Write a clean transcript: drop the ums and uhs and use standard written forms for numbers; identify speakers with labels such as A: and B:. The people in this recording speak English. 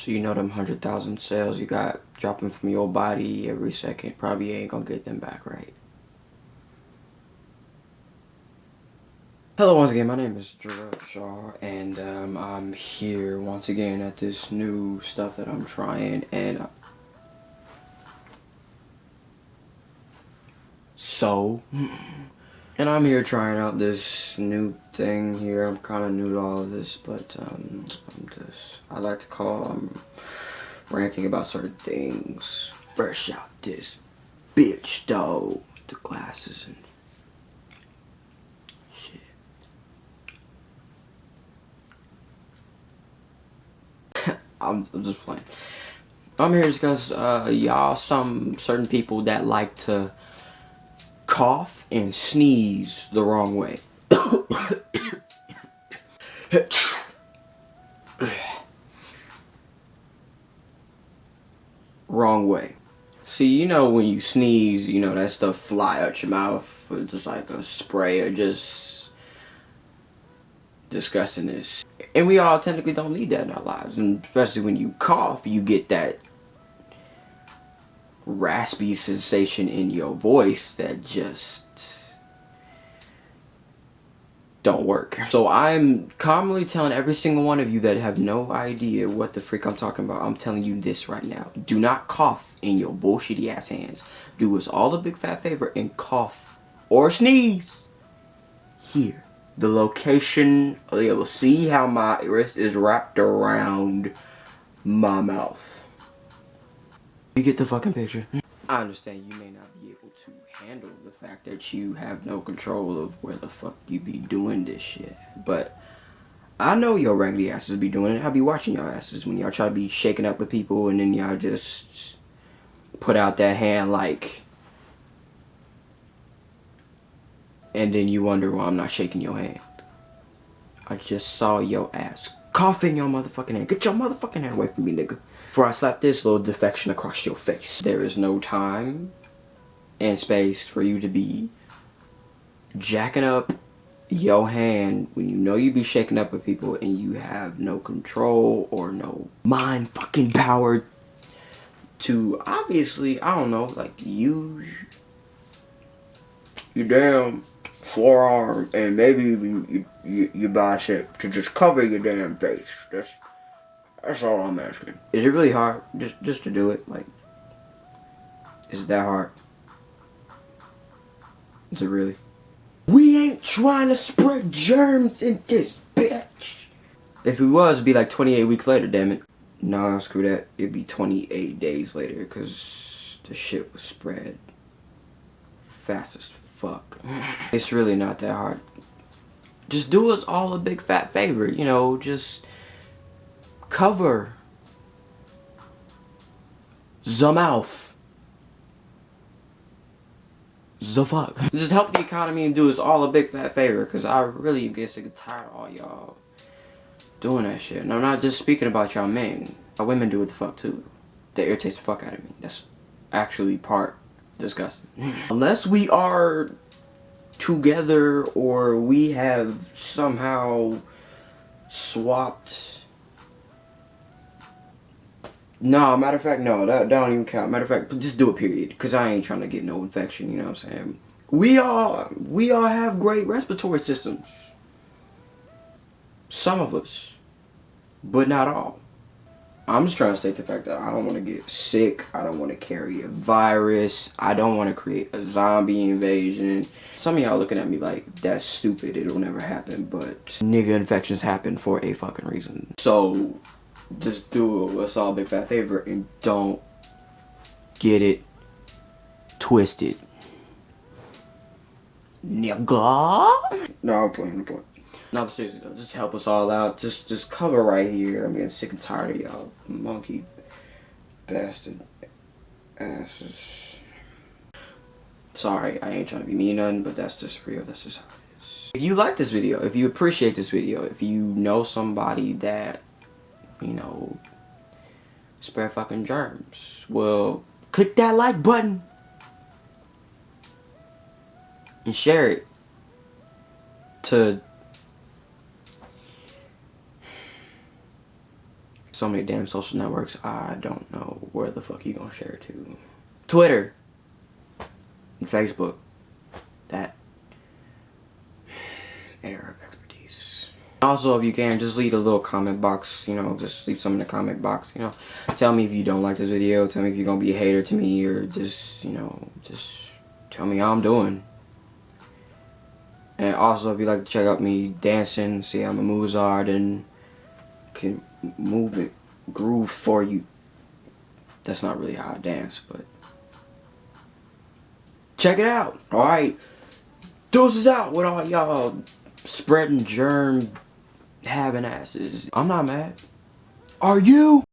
A: So you know them 100,000 cells you got dropping from your body every second probably ain't gonna get them back, right? Hello once again, my name is Gerard Shaw, and I'm here once again at this new stuff that I'm trying, and I'm here trying out this new thing here. I'm kind of new to all of this, but I like to call ranting about certain things. Fresh out this bitch though, with the glasses and shit. I'm just playing. I'm here to discuss y'all some certain people that like to cough and sneeze the wrong way. Wrong way. See, you know when you sneeze, you know that stuff fly out your mouth, or just like a spray, or just disgustingness. And we all technically don't need that in our lives, and especially when you cough, you get that raspy sensation in your voice that just don't work. So I'm commonly telling every single one of you that have no idea what the freak I'm talking about, I'm telling you this right now. Do not cough in your bullshitty ass hands. Do us all a big fat favor and cough or sneeze here. The location, you'll see how my wrist is wrapped around my mouth. You get the fucking picture? I understand you may not be able to handle the fact that you have no control of where the fuck you be doing this shit, but I know your raggedy asses be doing it. I be watching y'all asses when y'all try to be shaking up with people and then y'all just put out that hand like, and then you wonder why I'm not shaking your hand. I just saw your ass coughing your motherfucking hand. Get your motherfucking hand away from me, nigga. Before I slap this little defection across your face. There is no time and space for you to be jacking up your hand when you know you be shaking up with people and you have no control or no mind fucking power to obviously, I don't know, like use your damn forearm and maybe even your bicep to just cover your damn face. That's all I'm asking. Is it really hard just to do it? Like, is it that hard? Is it really? We ain't trying to spread germs in this bitch. If it was, it'd be like 28 weeks later, damn it. Nah, screw that. It'd be 28 days later, because the shit was spread fast as fuck. It's really not that hard. Just do us all a big fat favor, you know, just cover the mouth. The fuck. Just help the economy and do us all a big fat favor, because I really get sick and tired of all y'all doing that shit. And I'm not just speaking about y'all men. Our women do it the fuck too. That irritates the fuck out of me. That's actually part disgusting. Unless we are together or we have somehow swapped. No, matter of fact, no, that don't even count. Matter of fact, just do it, period. Because I ain't trying to get no infection, you know what I'm saying? We all have great respiratory systems. Some of us. But not all. I'm just trying to state the fact that I don't want to get sick. I don't want to carry a virus. I don't want to create a zombie invasion. Some of y'all looking at me like, that's stupid. It'll never happen. But nigga, infections happen for a fucking reason. So just do us all a big fat favor and don't get it twisted. Nigga. No, I'm playing. No, but seriously though, just help us all out. Just cover right here. I'm getting sick and tired of y'all monkey bastard asses. Sorry, I ain't trying to be mean or nothing, but that's just real. That's just how it is. If you like this video, if you appreciate this video, if you know somebody that, you know, spread fucking germs, well, click that like button and share it to So many damn social networks. I don't know where the fuck you gonna share it to. Twitter. And Facebook. That area of expertise. Also, if you can, just leave a little comment box, you know, just leave some in the comment box, you know. Tell me if you don't like this video, tell me if you're gonna be a hater to me, or just, you know, just tell me how I'm doing. And also, if you like to check out me dancing, see I'm a Mozart and can move it, groove for you. That's not really how I dance, but check it out. Alright, deuces out with all y'all spreading germ having asses. I'm not mad. Are you?